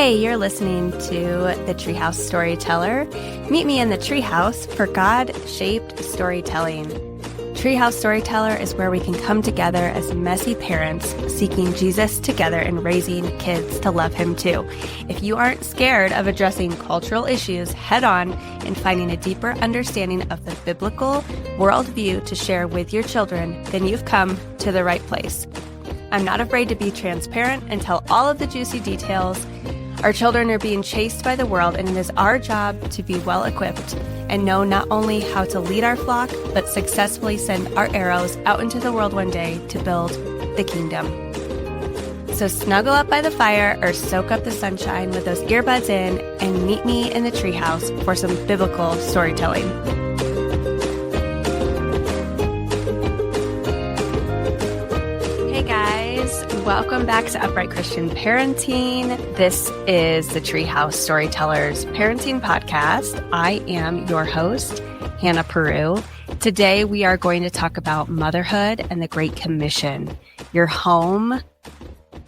Hey, you're listening to The Treehouse Storyteller. Meet me in the treehouse for God-shaped storytelling. Treehouse Storyteller is where we can come together as messy parents seeking Jesus together and raising kids to love him too. If you aren't scared of addressing cultural issues head on and finding a deeper understanding of the biblical worldview to share with your children, then you've come to the right place. I'm not afraid to be transparent and tell all of the juicy details. Our children are being chased by the world, and it is our job to be well equipped and know not only how to lead our flock, but successfully send our arrows out into the world one day to build the kingdom. So snuggle up by the fire or soak up the sunshine with those earbuds in and meet me in the treehouse for some biblical storytelling. Hey guys, welcome back to Upright Christian Parenting. This is the Treehouse Storytellers Parenting Podcast. I am your host, Hannah Pierrou. Today we are going to talk about motherhood and the Great Commission. Your home,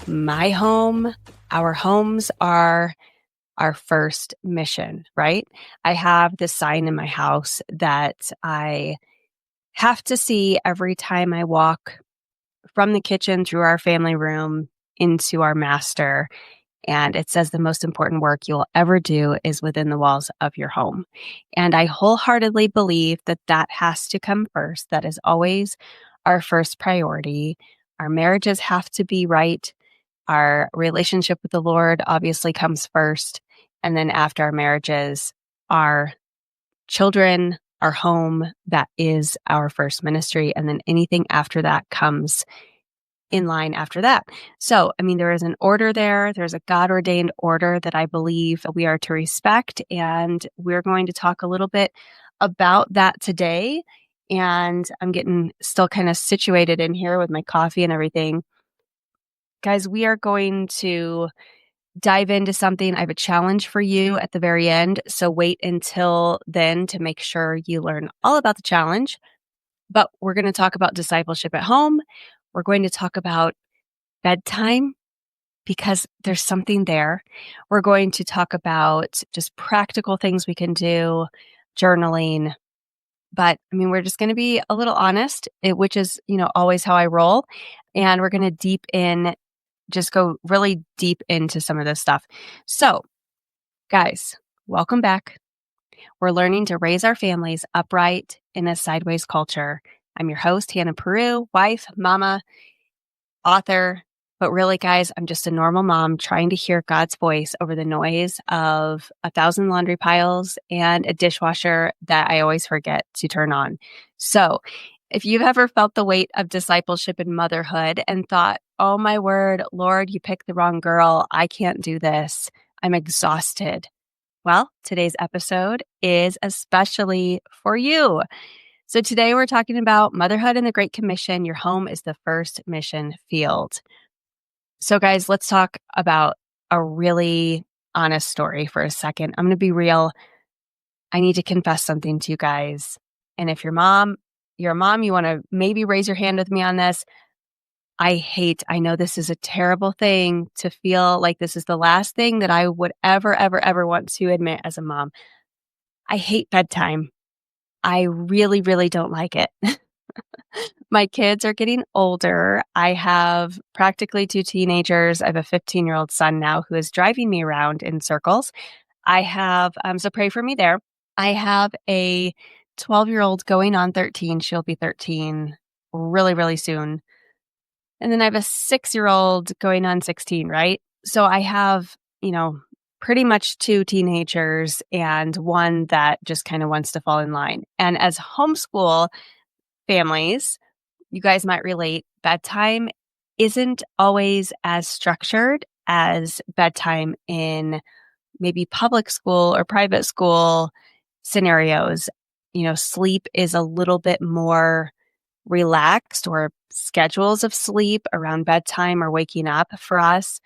my home, our homes are our first mission, right? I have this sign in my house that I have to see every time I walk from the kitchen through our family room into our master. And it says the most important work you'll ever do is within the walls of your home. And I wholeheartedly believe that that has to come first. That is always our first priority. Our marriages have to be right. Our relationship with the Lord obviously comes first. And then after our marriages, our children, our home, that is our first ministry. And then anything after that comes in line after that. So, there is an order there. There's a God-ordained order that I believe we are to respect. And we're going to talk a little bit about that today. And I'm getting still kind of situated in here with my coffee and everything. Guys, we are going to dive into something. I have a challenge for you at the very end. So wait until then to make sure you learn all about the challenge. But we're going to talk about discipleship at home. We're going to talk about bedtime because there's something there. We're going to talk about just practical things we can do, journaling. But we're just going to be a little honest, which is, always how I roll. And we're going to just go really deep into some of this stuff. So, guys, welcome back. We're learning to raise our families upright in a sideways culture. I'm your host, Hannah Pierrou, wife, mama, author. But really, guys, I'm just a normal mom trying to hear God's voice over the noise of 1,000 laundry piles and a dishwasher that I always forget to turn on. So, if you've ever felt the weight of discipleship and motherhood and thought, oh my word, Lord, you picked the wrong girl. I can't do this. I'm exhausted. Well, today's episode is especially for you. So today we're talking about motherhood and the Great Commission. Your home is the first mission field. So guys, let's talk about a really honest story for a second. I'm going to be real. I need to confess something to you guys. And if you're a mom, you want to maybe raise your hand with me on this. I know this is a terrible thing to feel like this is the last thing that I would ever want to admit as a mom. I hate bedtime. I really, really don't like it. My kids are getting older. I have practically 2 teenagers. I have a 15-year-old son now who is driving me around in circles. I have, so pray for me there. I have a 12-year-old going on 13. She'll be 13 really, really soon. And then I have a 6-year-old going on 16, right? So I have, pretty much 2 teenagers and one that just kind of wants to fall in line. And as homeschool families, you guys might relate, bedtime isn't always as structured as bedtime in maybe public school or private school scenarios. Sleep is a little bit more relaxed, or schedules of sleep around bedtime or waking up for us.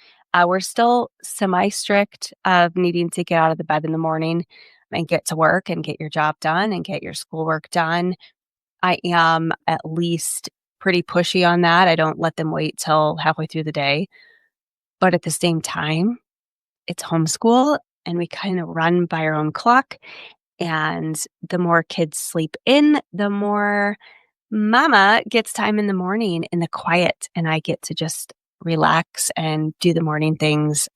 We're still semi-strict of needing to get out of the bed in the morning and get to work and get your job done and get your schoolwork done. I am at least pretty pushy on that. I don't let them wait till halfway through the day. But at the same time, it's homeschool and we kind of run by our own clock. And the more kids sleep in, the more mama gets time in the morning in the quiet. And I get to just relax and do the morning things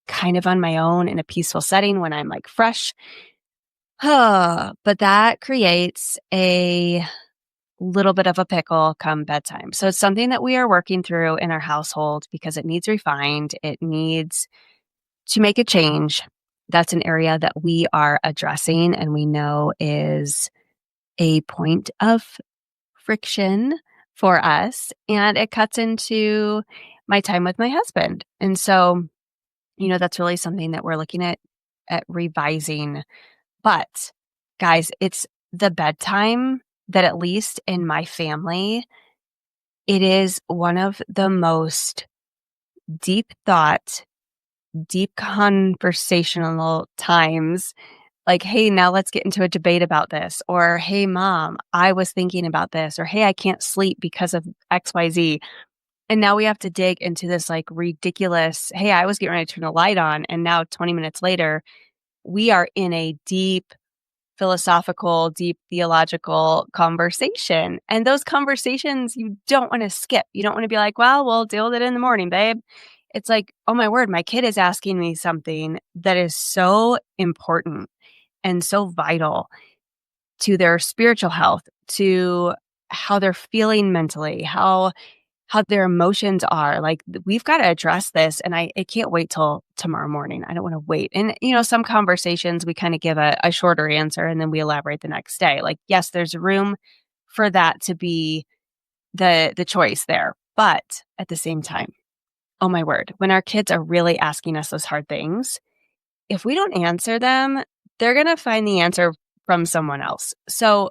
kind of on my own in a peaceful setting when I'm like fresh. But that creates a little bit of a pickle come bedtime. So it's something that we are working through in our household because it needs refined. It needs to make a change. That's an area that we are addressing and we know is a point of friction for us. And it cuts into my time with my husband. And so, that's really something that we're looking at revising. But guys, it's the bedtime that at least in my family, it is one of the most deep thought, deep conversational times. Like, hey, now let's get into a debate about this. Or, hey, mom, I was thinking about this. Or, hey, I can't sleep because of XYZ. And now we have to dig into this like ridiculous, hey, I was getting ready to turn the light on. And now 20 minutes later, we are in a deep philosophical, deep theological conversation. And those conversations you don't want to skip. You don't want to be like, well, we'll deal with it in the morning, babe. It's like, oh my word, my kid is asking me something that is so important and so vital to their spiritual health, to how they're feeling mentally, how their emotions are. Like, we've got to address this. And I can't wait till tomorrow morning. I don't want to wait. And, some conversations we kind of give a shorter answer and then we elaborate the next day. Like, yes, there's room for that to be the choice there. But at the same time, oh my word, when our kids are really asking us those hard things, if we don't answer them, they're going to find the answer from someone else. So,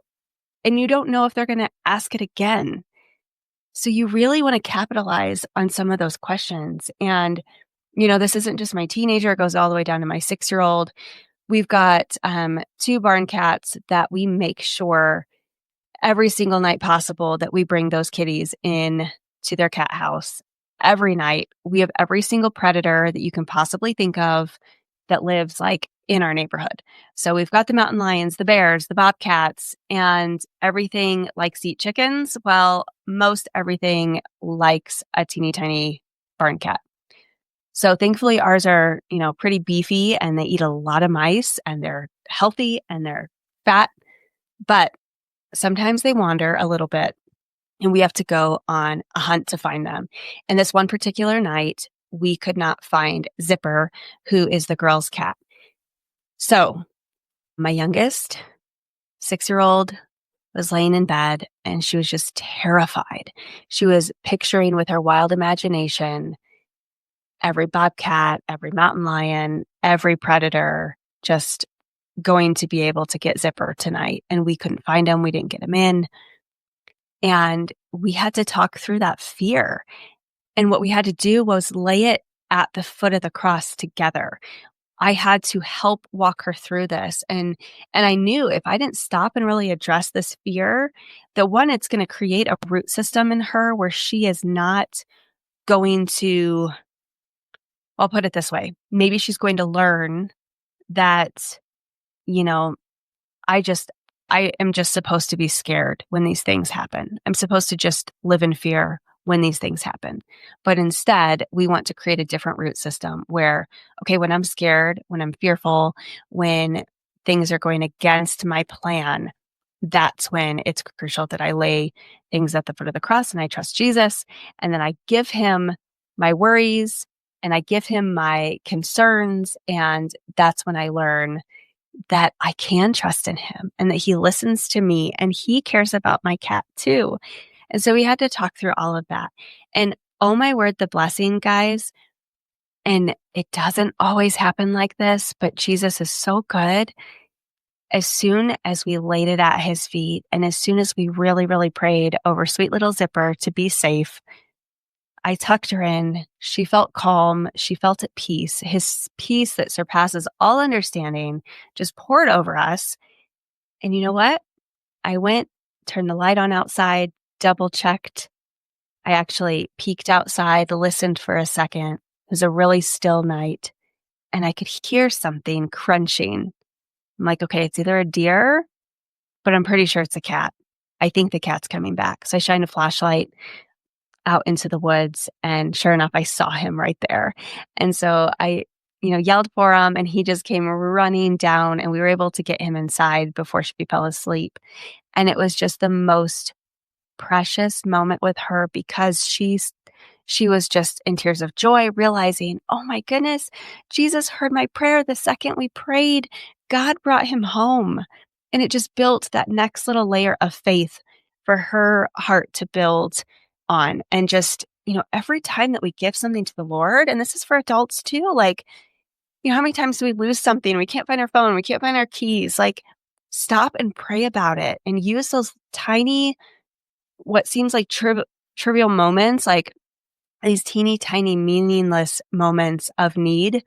and you don't know if they're going to ask it again. So you really want to capitalize on some of those questions. And, this isn't just my teenager. It goes all the way down to my 6-year-old. We've got 2 barn cats that we make sure every single night possible that we bring those kitties in to their cat house. Every night, we have every single predator that you can possibly think of that lives like in our neighborhood. So we've got the mountain lions, the bears, the bobcats, and everything likes to eat chickens. Well, most everything likes a teeny tiny barn cat. So thankfully ours are, pretty beefy and they eat a lot of mice and they're healthy and they're fat, but sometimes they wander a little bit and we have to go on a hunt to find them. And this one particular night, we could not find Zipper, who is the girl's cat. So my youngest 6-year-old was laying in bed and she was just terrified. She was picturing with her wild imagination every bobcat, every mountain lion, every predator just going to be able to get Zipper tonight. And we couldn't find him. We didn't get him in. And we had to talk through that fear. And what we had to do was lay it at the foot of the cross together. I had to help walk her through this. And I knew if I didn't stop and really address this fear, that one, it's going to create a root system in her where she is not going to, I'll put it this way. Maybe she's going to learn that, I am just supposed to be scared when these things happen. I'm supposed to just live in fear when these things happen. But instead, we want to create a different root system where, okay, when I'm scared, when I'm fearful, when things are going against my plan, that's when it's crucial that I lay things at the foot of the cross and I trust Jesus. And then I give him my worries and I give him my concerns. And that's when I learn that I can trust in him and that he listens to me and he cares about my cat too. And so we had to talk through all of that. And oh my word, the blessing, guys. And it doesn't always happen like this, but Jesus is so good. As soon as we laid it at his feet and as soon as we really, really prayed over sweet little Zipper to be safe, I tucked her in. She felt calm. She felt at peace. His peace that surpasses all understanding just poured over us. And you know what? I went, turned the light on outside, double checked. I actually peeked outside, listened for a second. It was a really still night. and I could hear something crunching. I'm like, okay, it's either a deer, but I'm pretty sure it's a cat. I think the cat's coming back. So I shined a flashlight out into the woods, and sure enough, I saw him right there. And so I, yelled for him, and he just came running down, and we were able to get him inside before she fell asleep. And it was just the most precious moment with her because she was just in tears of joy, realizing, oh my goodness, Jesus heard my prayer the second we prayed. God brought him home. And it just built that next little layer of faith for her heart to build on. And just, every time that we give something to the Lord, and this is for adults too, like, how many times do we lose something? We can't find our phone, we can't find our keys. Like, stop and pray about it and use those tiny, what seems like trivial moments, like these teeny tiny meaningless moments of need.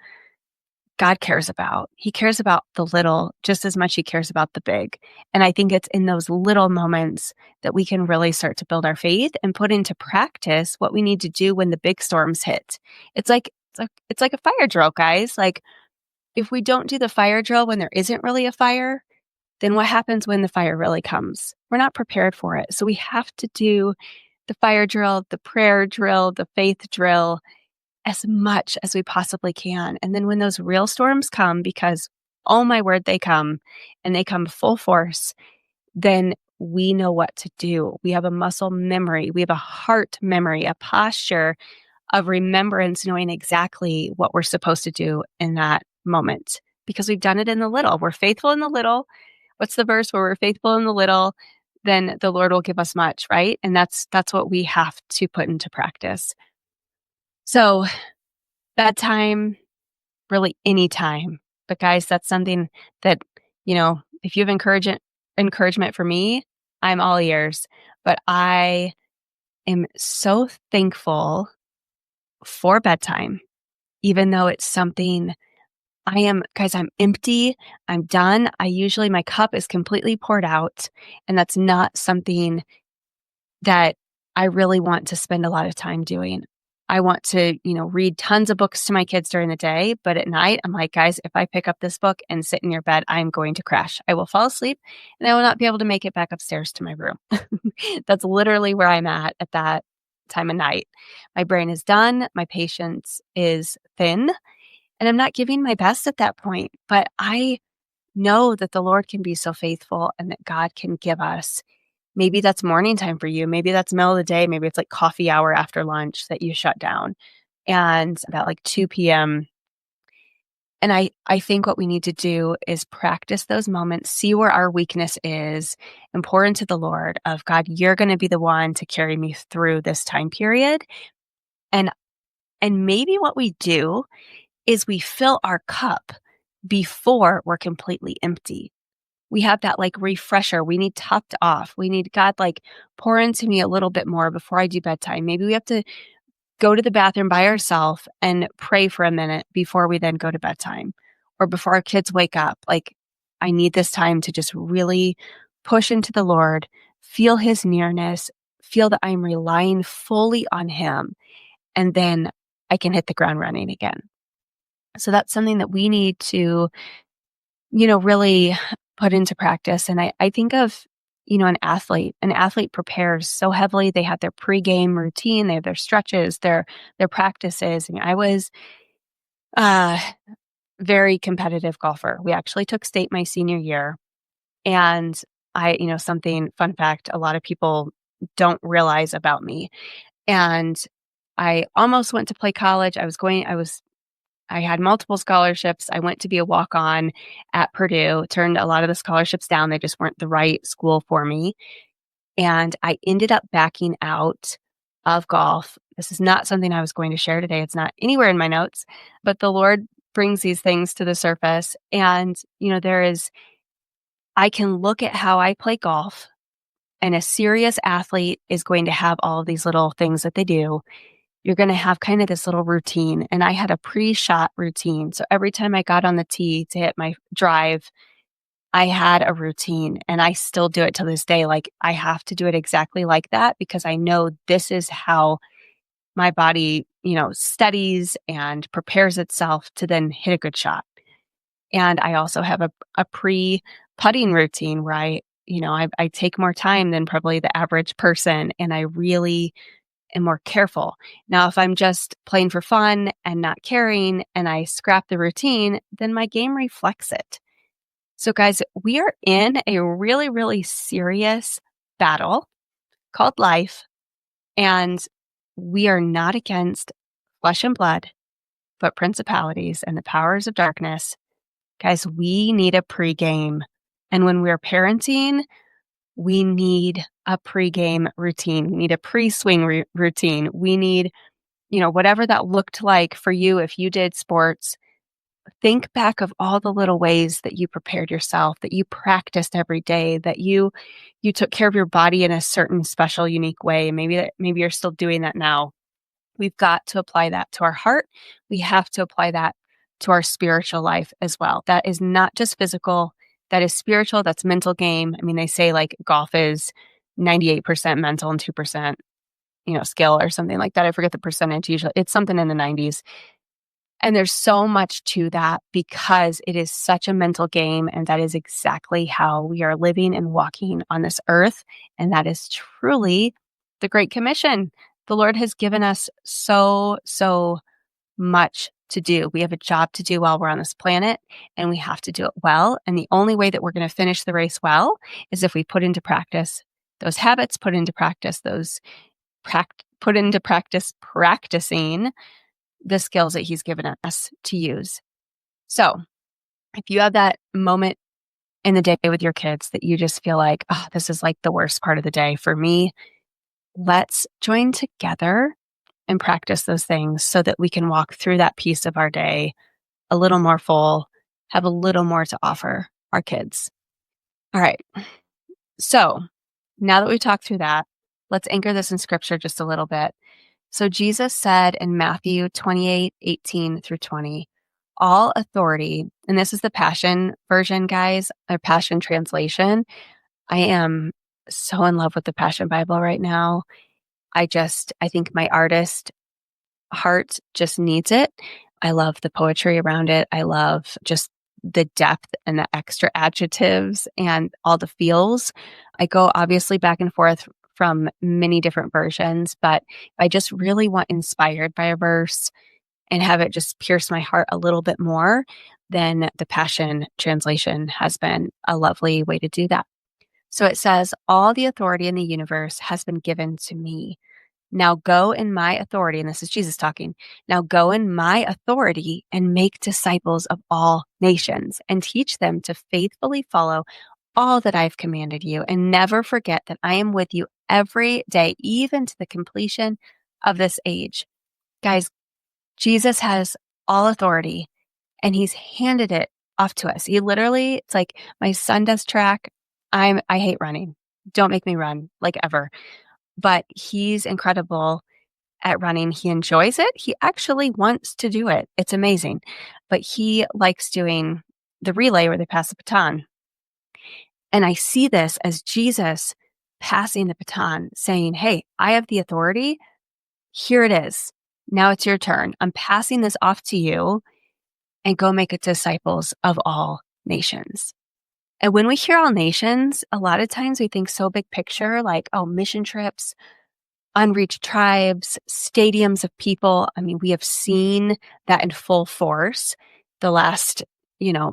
God cares about. He cares about the little just as much he cares about the big. And I think it's in those little moments that we can really start to build our faith and put into practice what we need to do when the big storms hit. It's like a fire drill, guys. Like, if we don't do the fire drill when there isn't really a fire, then what happens when the fire really comes? We're not prepared for it. So we have to do the fire drill, the prayer drill, the faith drill as much as we possibly can. And then when those real storms come, because oh my word, they come and they come full force, then we know what to do. We have a muscle memory. We have a heart memory, a posture of remembrance, knowing exactly what we're supposed to do in that moment because we've done it in the little. We're faithful in the little. What's the verse where we're faithful in the little? Then the Lord will give us much, right? And that's what we have to put into practice. So bedtime, really any time. But guys, that's something that, if you have encouragement for me, I'm all ears. But I am so thankful for bedtime, even though it's something I'm empty. I'm done. My cup is completely poured out, and that's not something that I really want to spend a lot of time doing. I want to, read tons of books to my kids during the day, but at night, I'm like, guys, if I pick up this book and sit in your bed, I'm going to crash. I will fall asleep and I will not be able to make it back upstairs to my room. That's literally where I'm at that time of night. My brain is done. My patience is thin, and I'm not giving my best at that point, but I know that the Lord can be so faithful and that God can give us. Maybe that's morning time for you. Maybe that's middle of the day. Maybe it's like coffee hour after lunch that you shut down and about like 2 p.m. And I think what we need to do is practice those moments, see where our weakness is, and pour into the Lord of God, you're going to be the one to carry me through this time period. And maybe what we do is we fill our cup before we're completely empty. We have that like refresher. We need topped off. We need God, like, pour into me a little bit more before I do bedtime. Maybe we have to go to the bathroom by ourselves and pray for a minute before we then go to bedtime or before our kids wake up. Like, I need this time to just really push into the Lord, feel his nearness, feel that I'm relying fully on him, and then I can hit the ground running again. So that's something that we need to, really put into practice. And I think of, an athlete. An athlete prepares so heavily. They have their pregame routine, they have their stretches, their practices. I mean, I was a very competitive golfer. We actually took state my senior year. And something, fun fact, a lot of people don't realize about me. And I almost went to play college. I had multiple scholarships. I went to be a walk-on at Purdue, turned a lot of the scholarships down. They just weren't the right school for me. And I ended up backing out of golf. This is not something I was going to share today. It's not anywhere in my notes, but the Lord brings these things to the surface. And, I can look at how I play golf, and a serious athlete is going to have all of these little things that they do. You're going to have kind of this little routine. And I had a pre-shot routine. So every time I got on the tee to hit my drive, I had a routine, and I still do it to this day. Like, I have to do it exactly like that because I know this is how my body studies and prepares itself to then hit a good shot. And I also have a pre-putting routine where I take more time than probably the average person, and I really am more careful. Now, if I'm just playing for fun and not caring and I scrap the routine, then my game reflects it. So guys, we are in a really, really serious battle called life, and we are not against flesh and blood, but principalities and the powers of darkness. Guys, we need a pregame. And when we're parenting, we need a pregame routine. We need a pre-swing routine. We need, whatever that looked like for you if you did sports. Think back of all the little ways that you prepared yourself, that you practiced every day, that you took care of your body in a certain special, unique way. Maybe you're still doing that now. We've got to apply that to our heart. We have to apply that to our spiritual life as well. That is not just physical, that is spiritual, that's mental game. I mean, they say like golf is 98% mental and 2%, skill or something like that. I forget the percentage usually. It's something in the 90s. And there's so much to that because it is such a mental game. And that is exactly how we are living and walking on this earth. And that is truly the Great Commission. The Lord has given us so much to do. We have a job to do while we're on this planet, and we have to do it well. And the only way that we're going to finish the race well is if we put into practice those habits, put into practice practicing the skills that He's given us to use. So if you have that moment in the day with your kids that you just feel like, oh, this is like the worst part of the day for me, let's join together and practice those things so that we can walk through that piece of our day a little more full, have a little more to offer our kids. All right. So now that we've talked through that, let's anchor this in scripture just a little bit. So Jesus said in Matthew 28:18-20, all authority, and this is the Passion version, guys, or Passion translation. I am so in love with the Passion Bible right now. I think my artist heart just needs it. I love the poetry around it. I love just the depth and the extra adjectives and all the feels. I go obviously back and forth from many different versions, but I just really want inspired by a verse and have it just pierce my heart a little bit more, then the Passion translation has been a lovely way to do that. So it says, all the authority in the universe has been given to me. Now go in my authority, and this is Jesus talking. Now go in my authority and make disciples of all nations and teach them to faithfully follow all that I've commanded you, and never forget that I am with you every day, even to the completion of this age. Guys, Jesus has all authority and He's handed it off to us. He literally, it's like my son does track. I hate running. Don't make me run like ever. But he's incredible at running. He enjoys it. He actually wants to do it. It's amazing. But he likes doing the relay where they pass the baton. And I see this as Jesus passing the baton, saying, hey, I have the authority. Here it is. Now it's your turn. I'm passing this off to you, and go make it disciples of all nations. And when we hear all nations, a lot of times we think so big picture, like, oh, mission trips, unreached tribes, stadiums of people. I mean, we have seen that in full force the last,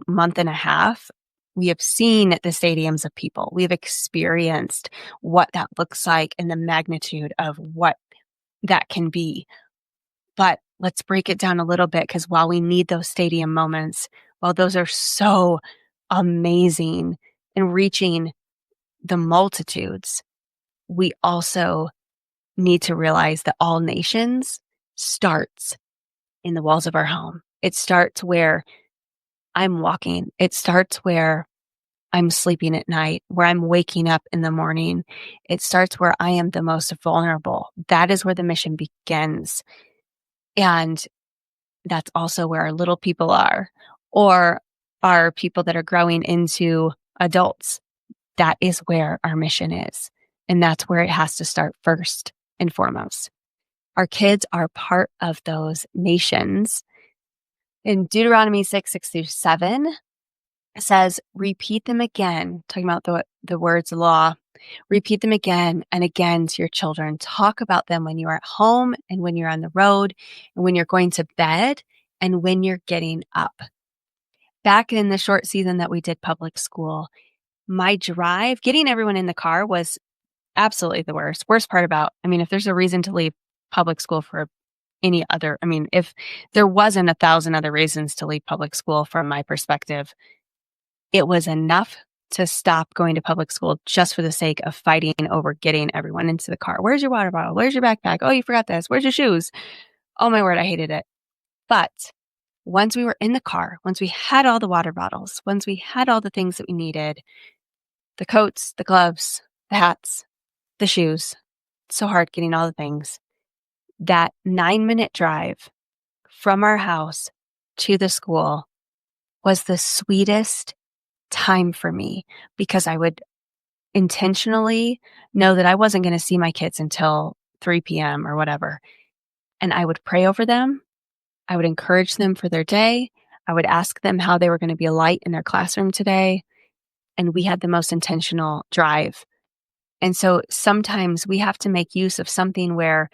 month and a half. We have seen the stadiums of people. We've experienced what that looks like and the magnitude of what that can be. But let's break it down a little bit, because while we need those stadium moments, while those are so amazing and reaching the multitudes, we also need to realize that all nations starts in the walls of our home. It starts where I'm walking. It starts where I'm sleeping at night, where I'm waking up in the morning. It starts where I am the most vulnerable. That is where the mission begins. And that's also where our little people are, or our people that are growing into adults. That is where our mission is. And that's where it has to start first and foremost. Our kids are part of those nations. In Deuteronomy 6:6-7, it says, repeat them again, talking about the words law. Repeat them again and again to your children. Talk about them when you're at home and when you're on the road and when you're going to bed and when you're getting up. Back in the short season that we did public school, my drive, getting everyone in the car was absolutely the worst. Worst part about, if there's a reason to leave public school for any other, if there wasn't 1,000 other reasons to leave public school from my perspective, it was enough to stop going to public school just for the sake of fighting over getting everyone into the car. Where's your water bottle? Where's your backpack? Oh, you forgot this. Where's your shoes? Oh my word, I hated it. But once we were in the car, once we had all the water bottles, once we had all the things that we needed, the coats, the gloves, the hats, the shoes, so hard getting all the things, that 9-minute drive from our house to the school was the sweetest time for me, because I would intentionally know that I wasn't going to see my kids until 3 p.m. or whatever. And I would pray over them. I would encourage them for their day. I would ask them how they were going to be a light in their classroom today. And we had the most intentional drive. And so sometimes we have to make use of something where,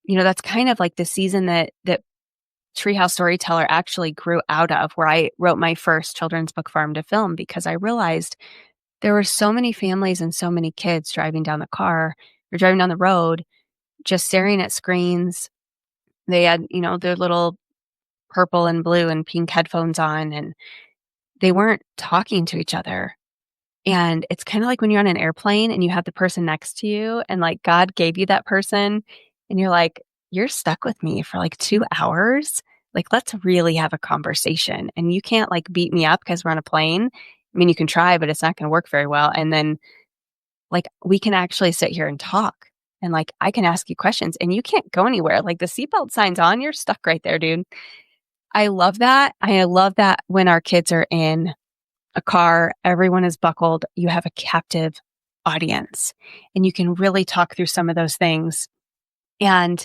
that's kind of like the season that Treehouse Storyteller actually grew out of, where I wrote my first children's book, Farm to Film, because I realized there were so many families and so many kids driving down the road, just staring at screens. They had, their little purple and blue and pink headphones on, and they weren't talking to each other. And it's kind of like when you're on an airplane and you have the person next to you, and like God gave you that person, and you're like, you're stuck with me for like 2 hours. Like, let's really have a conversation. And you can't like beat me up because we're on a plane. You can try, but it's not going to work very well. And then like we can actually sit here and talk, and like I can ask you questions and you can't go anywhere. Like the seatbelt sign's on, you're stuck right there, dude. I love that. I love that when our kids are in a car, everyone is buckled, you have a captive audience, and you can really talk through some of those things. And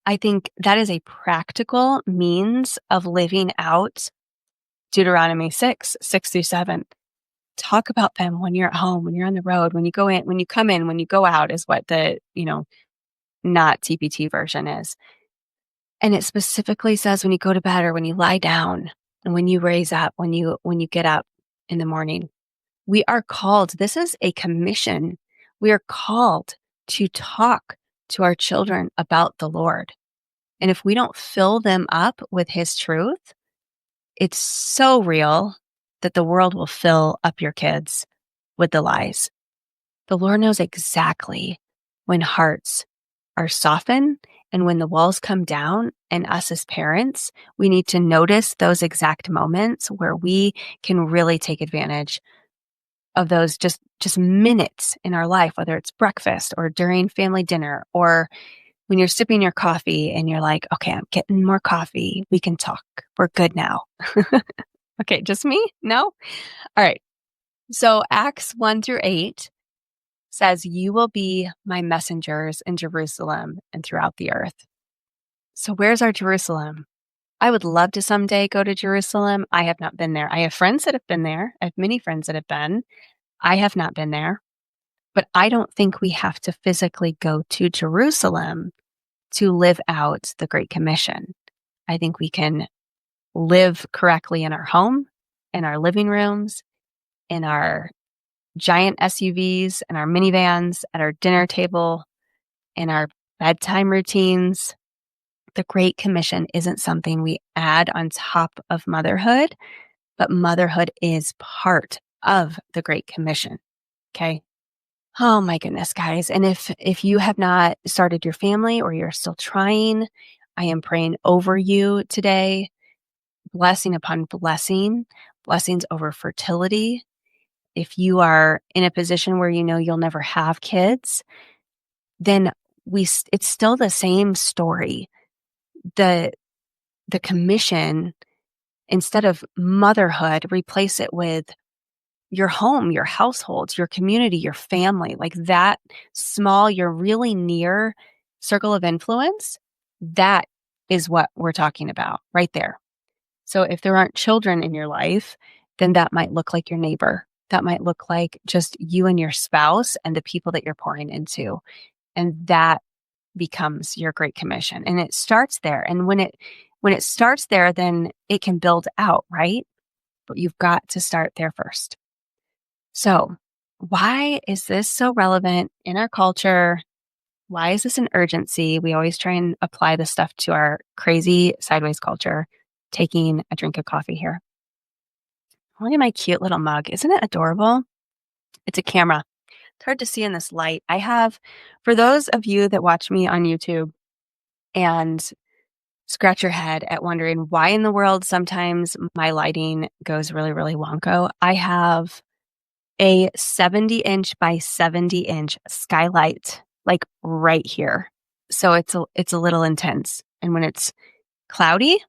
I think that is a practical means of living out Deuteronomy 6:6-7. Talk about them when you're at home, when you're on the road, when you go in, when you come in, when you go out, is what the, not TPT version is. And it specifically says when you go to bed or when you lie down and when you raise up, when you get up in the morning. We are called, this is a commission. We are called to talk to our children about the Lord. And if we don't fill them up with His truth, it's so real that the world will fill up your kids with the lies. The Lord knows exactly when hearts are softened and when the walls come down, and us as parents, we need to notice those exact moments where we can really take advantage of those just minutes in our life, whether it's breakfast or during family dinner, or when you're sipping your coffee and you're like, okay, I'm getting more coffee. We can talk. We're good now. Okay, just me? No? All right. So Acts 1-8 says, you will be my messengers in Jerusalem and throughout the earth. So where's our Jerusalem? I would love to someday go to Jerusalem. I have not been there. I have friends that have been there. I have many friends that have been. I have not been there. But I don't think we have to physically go to Jerusalem to live out the Great Commission. I think we can live correctly in our home, in our living rooms, in our giant SUVs, and our minivans, at our dinner table, in our bedtime routines. The Great Commission isn't something we add on top of motherhood, but motherhood is part of the Great Commission. Okay. Oh my goodness, guys. And if you have not started your family or you're still trying, I am praying over you today. Blessing upon blessing, blessings over fertility. If you are in a position where you know you'll never have kids, then it's still the same story. The commission, instead of motherhood, replace it with your home, your household, your community, your family, like that small, you're really near circle of influence, that is what we're talking about right there. So if there aren't children in your life, then that might look like your neighbor. That might look like just you and your spouse and the people that you're pouring into. And that becomes your Great Commission. And it starts there. And when it starts there, then it can build out, right? But you've got to start there first. So why is this so relevant in our culture? Why is this an urgency? We always try and apply this stuff to our crazy sideways culture. Taking a drink of coffee here. Look at my cute little mug. Isn't it adorable? It's a camera. It's hard to see in this light. I have, for those of you that watch me on YouTube and scratch your head at wondering why in the world sometimes my lighting goes really, really wonko, I have a 70-inch by 70-inch skylight, like right here. So it's a little intense. And when it's cloudy,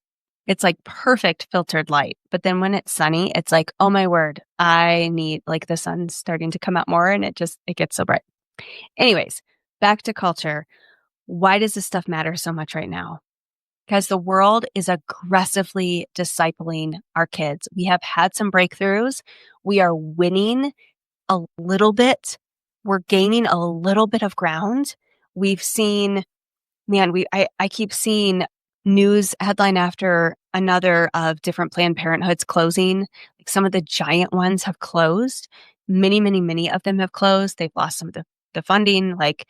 it's like perfect filtered light. But then when it's sunny, it's like, oh my word, I need, like, the sun's starting to come out more and it gets so bright. Anyways, back to culture. Why does this stuff matter so much right now? Because the world is aggressively discipling our kids. We have had some breakthroughs. We are winning a little bit. We're gaining a little bit of ground. We've seen, I keep seeing news headline after another of different Planned Parenthoods closing. Like some of the giant ones have closed. Many, many, many of them have closed. They've lost some of the funding. Like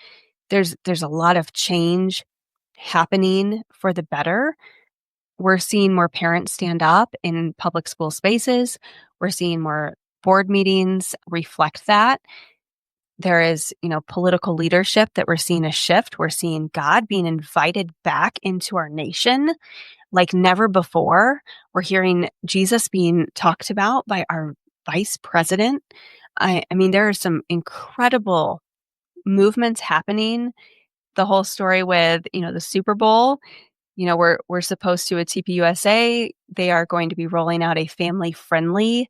there's a lot of change happening for the better. We're seeing more parents stand up in public school spaces. We're seeing more board meetings reflect that. There is, political leadership that we're seeing a shift. We're seeing God being invited back into our nation like never before. We're hearing Jesus being talked about by our vice president. I mean, there are some incredible movements happening. The whole story with, the Super Bowl, we're supposed to, at TPUSA, they are going to be rolling out a family-friendly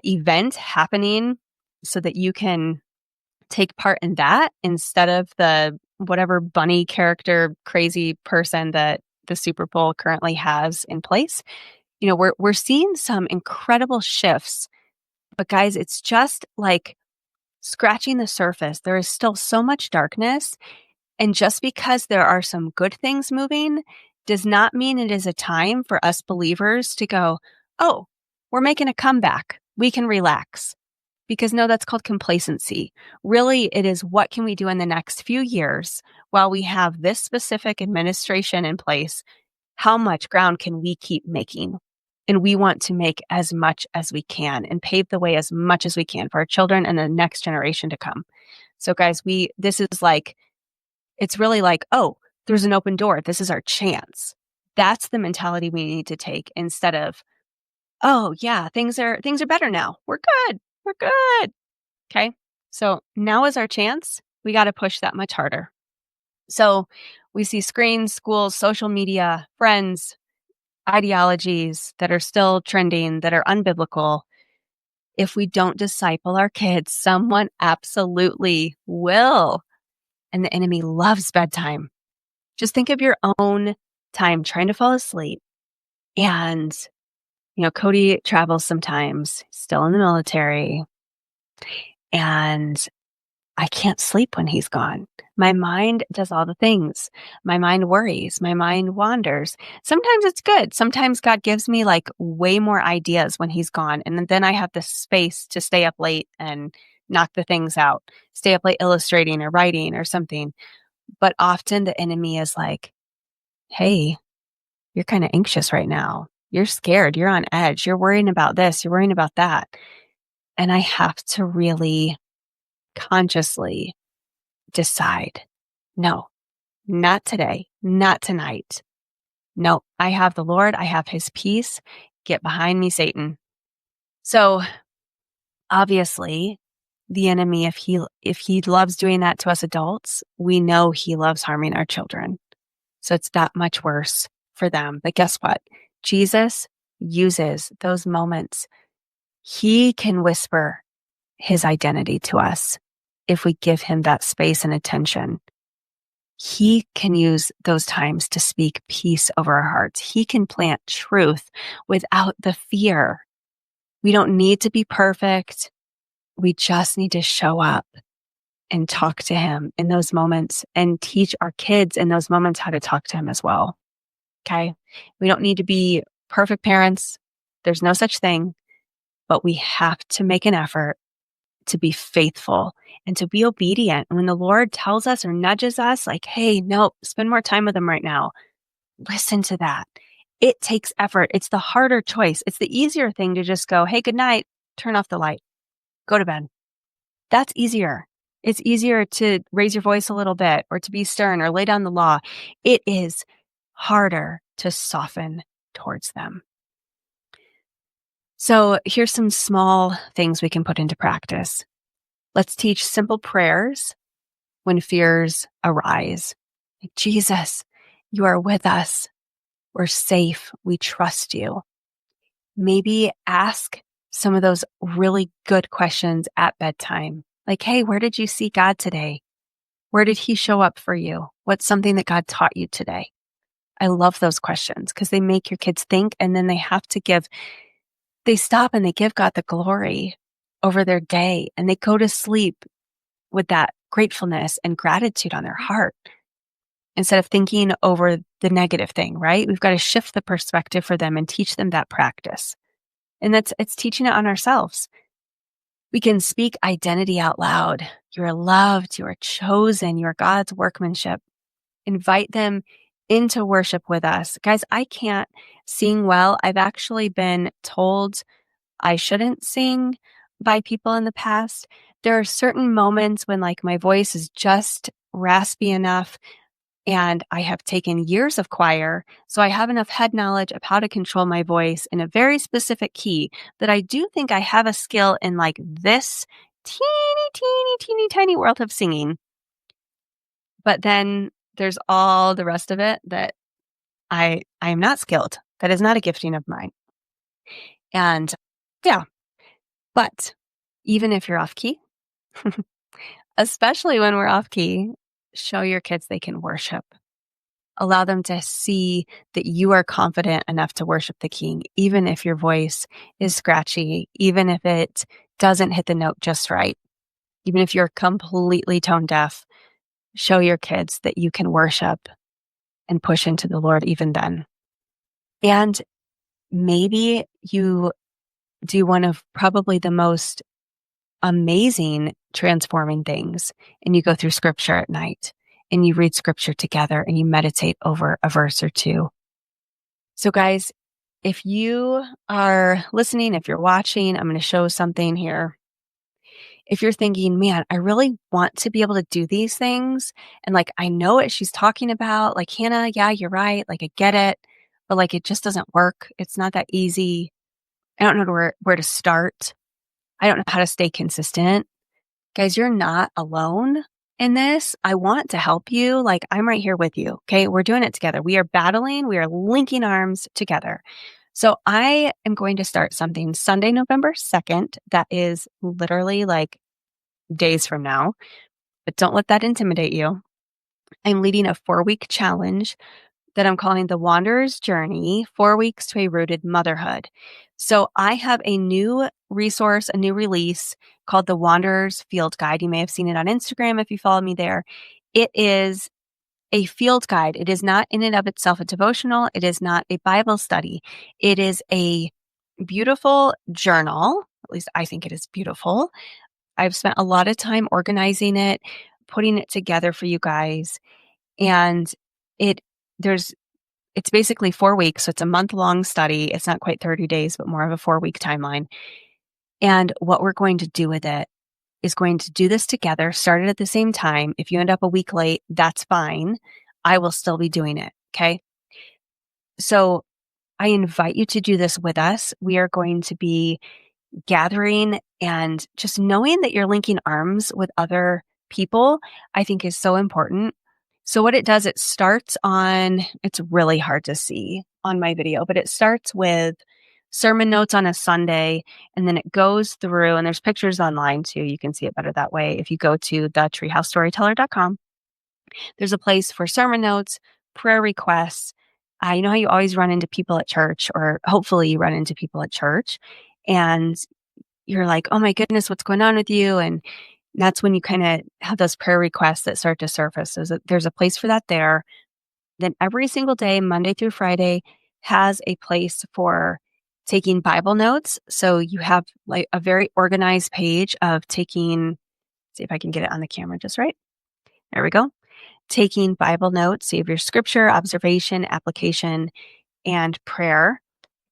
event happening so that you can take part in that instead of the whatever bunny character crazy person that the Super Bowl currently has in place. We're seeing some incredible shifts, but guys, it's just like scratching the surface. There is still so much darkness. And just because there are some good things moving does not mean it is a time for us believers to go, oh, we're making a comeback. We can relax. Because no, that's called complacency. Really, it is what can we do in the next few years while we have this specific administration in place? How much ground can we keep making? And we want to make as much as we can and pave the way as much as we can for our children and the next generation to come. So guys, this is like, it's really like, oh, there's an open door. This is our chance. That's the mentality we need to take instead of, oh yeah, things are better now. We're good. We're good. Okay. So now is our chance. We got to push that much harder. So we see screens, schools, social media, friends, ideologies that are still trending, that are unbiblical. If we don't disciple our kids, someone absolutely will. And the enemy loves bedtime. Just think of your own time trying to fall asleep. And, Cody travels sometimes, still in the military. And I can't sleep when he's gone. My mind does all the things. My mind worries. My mind wanders. Sometimes it's good. Sometimes God gives me like way more ideas when he's gone. And then I have the space to stay up late and knock the things out, stay up late illustrating or writing or something. But often the enemy is like, hey, you're kind of anxious right now. You're scared. You're on edge. You're worrying about this. You're worrying about that. And I have to really consciously decide, no, not today, not tonight. No, I have the Lord. I have his peace. Get behind me, Satan. So obviously the enemy, if he loves doing that to us adults, we know he loves harming our children. So it's that much worse for them. But guess what? Jesus uses those moments. He can whisper his identity to us if we give him that space and attention. He can use those times to speak peace over our hearts. He can plant truth without the fear. We don't need to be perfect. We just need to show up and talk to him in those moments and teach our kids in those moments how to talk to him as well. Okay. We don't need to be perfect parents. There's no such thing, but we have to make an effort to be faithful and to be obedient. When the Lord tells us or nudges us, like, hey, no, spend more time with him right now, listen to that. It takes effort. It's the harder choice. It's the easier thing to just go, hey, good night, turn off the light, go to bed. That's easier. It's easier to raise your voice a little bit or to be stern or lay down the law. It is harder to soften towards them. So here's some small things we can put into practice. Let's teach simple prayers when fears arise. Like, Jesus, you are with us. We're safe. We trust you. Maybe ask some of those really good questions at bedtime. Like, hey, where did you see God today? Where did he show up for you? What's something that God taught you today? I love those questions because they make your kids think, and then they stop and they give God the glory over their day, and they go to sleep with that gratefulness and gratitude on their heart instead of thinking over the negative thing, right? We've got to shift the perspective for them and teach them that practice. And it's teaching it on ourselves. We can speak identity out loud. You are loved. You are chosen. You are God's workmanship. Invite them into worship with us. Guys, I can't sing well. I've actually been told I shouldn't sing by people in the past. There are certain moments when like my voice is just raspy enough, and I have taken years of choir, so I have enough head knowledge of how to control my voice in a very specific key that I do think I have a skill in like this teeny tiny world of singing. But then there's all the rest of it that I am not skilled. That is not a gifting of mine. And yeah, but even if you're off key, especially when we're off key, show your kids they can worship. Allow them to see that you are confident enough to worship the King, even if your voice is scratchy, even if it doesn't hit the note just right, even if you're completely tone deaf. Show your kids that you can worship and push into the Lord even then. And maybe you do one of probably the most amazing transforming things, and you go through scripture at night and you read scripture together and you meditate over a verse or two. So guys, if you are listening, if you're watching, I'm going to show something here. If you're thinking, man, I really want to be able to do these things, and like, I know what she's talking about, like, Hannah, yeah, you're right. Like, I get it, but like, it just doesn't work. It's not that easy. I don't know where to start. I don't know how to stay consistent. Guys, you're not alone in this. I want to help you. Like, I'm right here with you. Okay. We're doing it together. We are battling. We are linking arms together. So I am going to start something Sunday, November 2nd. That is literally like days from now, but don't let that intimidate you. I'm leading a 4-week challenge that I'm calling the Wanderer's Journey, 4 weeks to a rooted motherhood. So I have a new resource, a new release called the Wanderer's Field Guide. You may have seen it on Instagram if you follow me there. It is a field guide. It is not in and of itself a devotional. It is not a Bible study. It is a beautiful journal. At least I think it is beautiful. I've spent a lot of time organizing it, putting it together for you guys. And it's basically 4 weeks. So it's a month-long study. It's not quite 30 days, but more of a 4-week timeline. And what we're going to do with it is going to do this together, start it at the same time. If you end up a week late, that's fine. I will still be doing it. Okay. So I invite you to do this with us. We are going to be gathering, and just knowing that you're linking arms with other people, I think is so important. So what it does, it's really hard to see on my video, but it starts with sermon notes on a Sunday, and then it goes through, and there's pictures online too. You can see it better that way. If you go to thetreehousestoryteller.com, There's a place for sermon notes, prayer requests. You know how you always run into people at church, or hopefully you run into people at church, and you're like, oh my goodness, what's going on with you? And that's when you kind of have those prayer requests that start to surface. There's a place for that there. Then every single day, Monday through Friday, has a place for taking Bible notes. So you have like a very organized page of taking, see if I can get it on the camera just right. There we go. Taking Bible notes. So you have your scripture, observation, application, and prayer.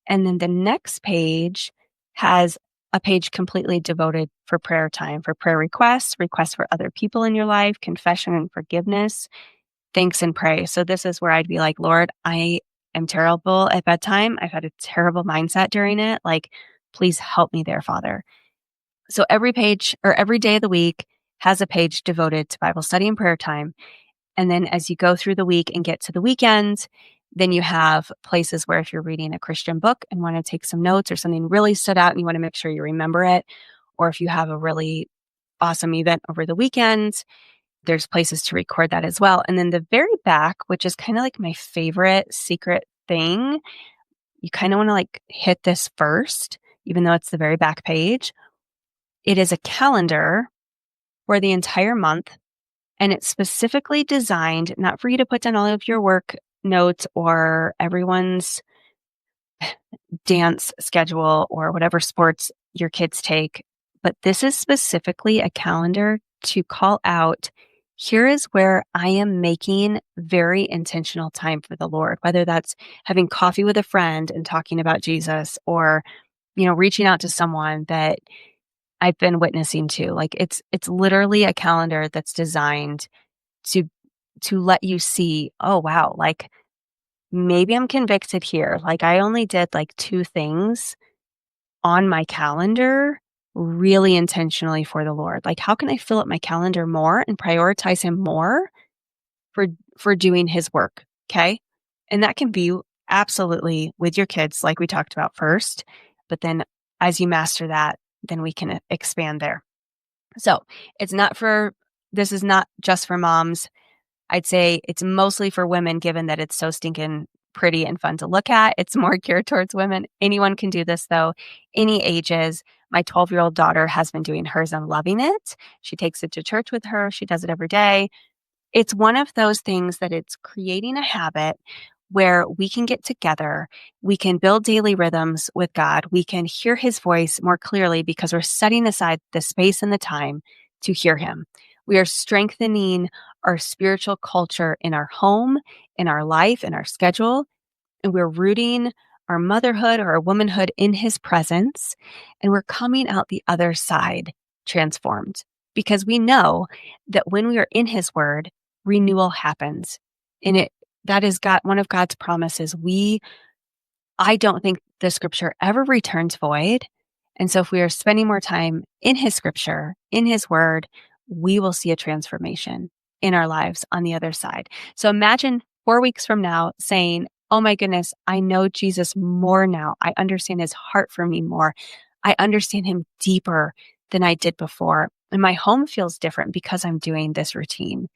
And then the next page has a page completely devoted for prayer time, for prayer requests, requests for other people in your life, confession and forgiveness, thanks and pray. So this is where I'd be like, Lord, I am terrible at bedtime. I've had a terrible mindset during it. Like, please help me there, Father. So every page or every day of the week has a page devoted to Bible study and prayer time. And then as you go through the week and get to the weekend, then you have places where if you're reading a Christian book and want to take some notes or something really stood out and you want to make sure you remember it, or if you have a really awesome event over the weekend, there's places to record that as well. And then the very back, which is kind of like my favorite secret thing, you kind of want to like hit this first, even though it's the very back page. It is a calendar for the entire month. And it's specifically designed not for you to put down all of your work notes or everyone's dance schedule or whatever sports your kids take, but this is specifically a calendar to call out, here is where I am making very intentional time for the Lord, whether that's having coffee with a friend and talking about Jesus, or, reaching out to someone that I've been witnessing to. Like it's literally a calendar that's designed to let you see, oh wow, like maybe I'm convicted here. Like I only did like 2 things on my calendar really intentionally for the Lord. Like how can I fill up my calendar more and prioritize him more for doing his work? Okay? And that can be absolutely with your kids like we talked about first, but then as you master that, then we can expand there. So, this is not just for moms. I'd say it's mostly for women, given that it's so stinking pretty and fun to look at. It's more geared towards women. Anyone can do this, though, any ages. My 12-year-old daughter has been doing hers and loving it. She takes it to church with her. She does it every day. It's one of those things that it's creating a habit where we can get together, we can build daily rhythms with God, we can hear his voice more clearly because we're setting aside the space and the time to hear him. We are strengthening our spiritual culture in our home, in our life, in our schedule, and we're rooting our motherhood or our womanhood in his presence, and we're coming out the other side transformed because we know that when we are in his word, renewal happens. And that is one of God's promises. I don't think the scripture ever returns void. And so if we are spending more time in his scripture, in his word, we will see a transformation in our lives on the other side. So imagine 4 weeks from now saying, oh my goodness, I know Jesus more now. I understand his heart for me more. I understand him deeper than I did before. And my home feels different because I'm doing this routine.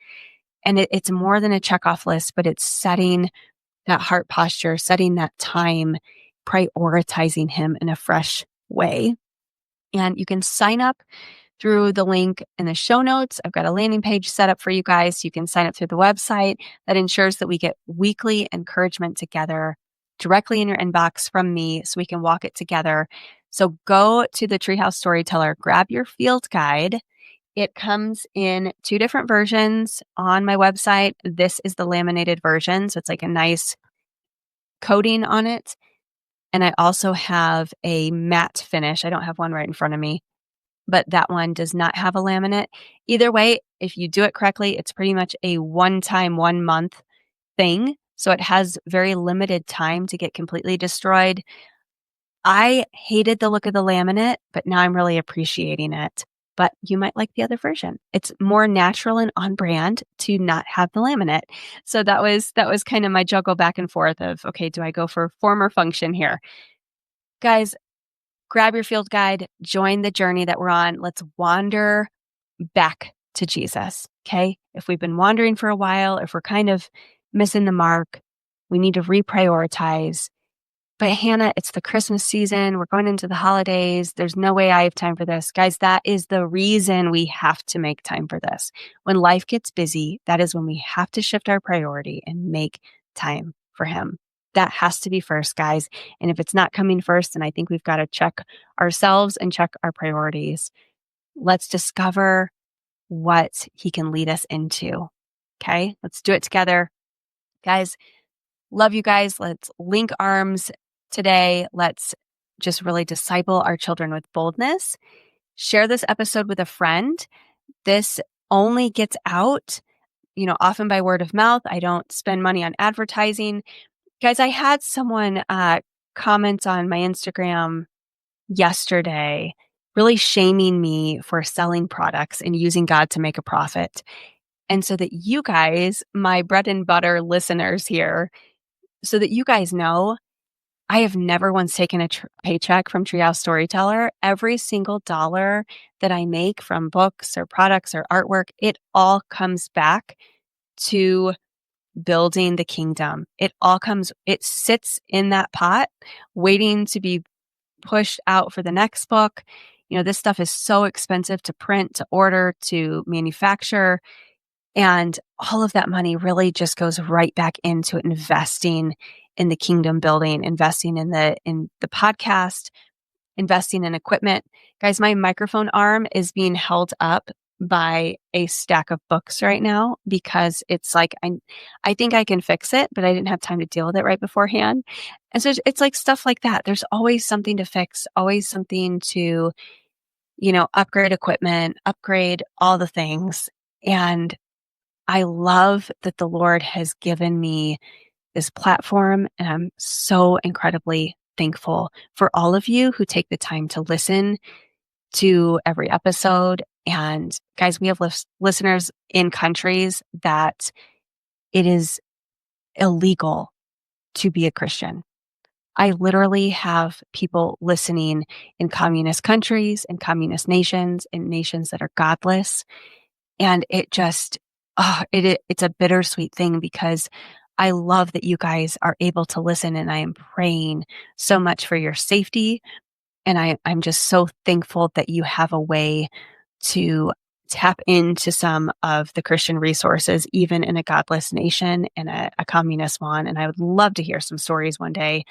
And it's more than a checkoff list, but it's setting that heart posture, setting that time, prioritizing him in a fresh way. And you can sign up through the link in the show notes. I've got a landing page set up for you guys. You can sign up through the website. That ensures that we get weekly encouragement together directly in your inbox from me so we can walk it together. So go to the Treehouse Storyteller, grab your field guide. It comes in 2 different versions on my website. This is the laminated version, so it's like a nice coating on it. And I also have a matte finish. I don't have one right in front of me, but that one does not have a laminate. Either way, if you do it correctly, it's pretty much a one-time, 1-month thing. So it has very limited time to get completely destroyed. I hated the look of the laminate, but now I'm really appreciating it. But you might like the other version. It's more natural and on brand to not have the laminate. So that was kind of my juggle back and forth of, okay, do I go for form or function here? Guys, grab your field guide, join the journey that we're on. Let's wander back to Jesus, okay? if we've been wandering for a while, if we're kind of missing the mark, we need to reprioritize. But Hannah, it's the Christmas season. We're going into the holidays. There's no way I have time for this. Guys, that is the reason we have to make time for this. When life gets busy, that is when we have to shift our priority and make time for him. That has to be first, guys. And if it's not coming first, then I think we've got to check ourselves and check our priorities. Let's discover what he can lead us into. Okay, let's do it together. Guys, love you guys. Let's link arms today. Let's just really disciple our children with boldness. Share this episode with a friend. This only gets out, often by word of mouth. I don't spend money on advertising. Guys, I had someone comment on my Instagram yesterday, really shaming me for selling products and using God to make a profit. And so that you guys, my bread and butter listeners here, so that you guys know, I have never once taken a paycheck from Treehouse Storyteller. Every single dollar that I make from books or products or artwork, it all comes back to building the kingdom. It sits in that pot, waiting to be pushed out for the next book. This stuff is so expensive to print, to order, to manufacture. And all of that money really just goes right back into investing in the kingdom building, investing in the podcast, investing in equipment. Guys, my microphone arm is being held up by a stack of books right now because it's like, I think I can fix it, but I didn't have time to deal with it right beforehand. And so it's like stuff like that. There's always something to fix, always something to, upgrade equipment, upgrade all the things. And I love that the Lord has given me this platform, and I'm so incredibly thankful for all of you who take the time to listen to every episode. And guys, we have listeners in countries that it is illegal to be a Christian. I literally have people listening in communist countries, in communist nations, in nations that are godless. And it just, it's a bittersweet thing because I love that you guys are able to listen, and I am praying so much for your safety. And I'm just so thankful that you have a way to tap into some of the Christian resources, even in a godless nation and a communist one. And I would love to hear some stories one day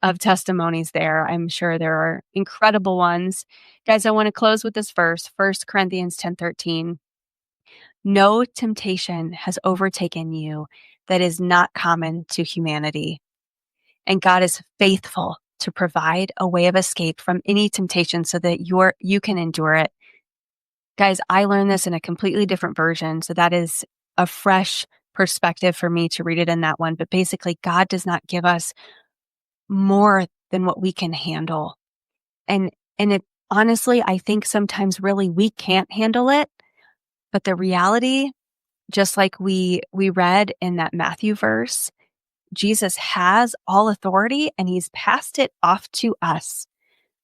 of testimonies there. I'm sure there are incredible ones. Guys, I want to close with this verse, 1 Corinthians 10:13. No temptation has overtaken you that is not common to humanity. And God is faithful to provide a way of escape from any temptation so that you can endure it. Guys, I learned this in a completely different version. So that is a fresh perspective for me to read it in that one. But basically, God does not give us more than what we can handle. And it honestly, I think sometimes really we can't handle it. But the reality, just like we read in that Matthew verse, Jesus has all authority and he's passed it off to us.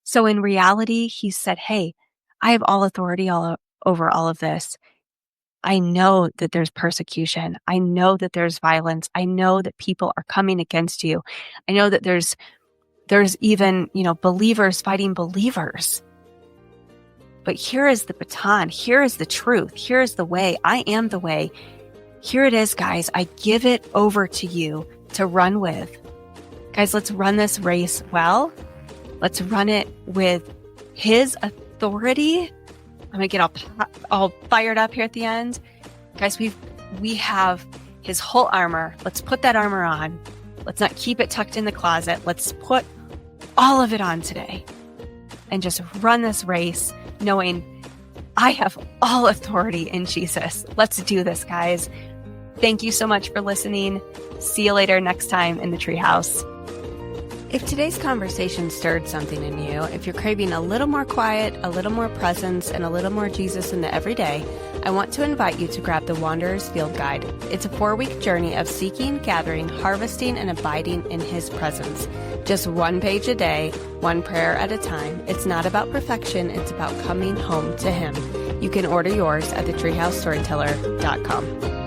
So in reality, he said, hey, I have all authority over all of this. I know that there's persecution. I know that there's violence. I know that people are coming against you. I know that there's even, believers fighting believers. But here is the baton. Here is the truth. Here is the way. I am the way. Here it is, guys. I give it over to you to run with. Guys, let's run this race well. Let's run it with his authority. I'm going to get all fired up here at the end. Guys, we have his whole armor. Let's put that armor on. Let's not keep it tucked in the closet. Let's put all of it on today and just run this race knowing I have all authority in Jesus. Let's do this, guys. Thank you so much for listening. See you later next time in the Treehouse. If today's conversation stirred something in you, if you're craving a little more quiet, a little more presence, and a little more Jesus in the everyday, I want to invite you to grab the Wanderer's Field Guide. It's a 4-week journey of seeking, gathering, harvesting, and abiding in His presence. Just 1 page a day, 1 prayer at a time. It's not about perfection, it's about coming home to Him. You can order yours at thetreehousestoryteller.com.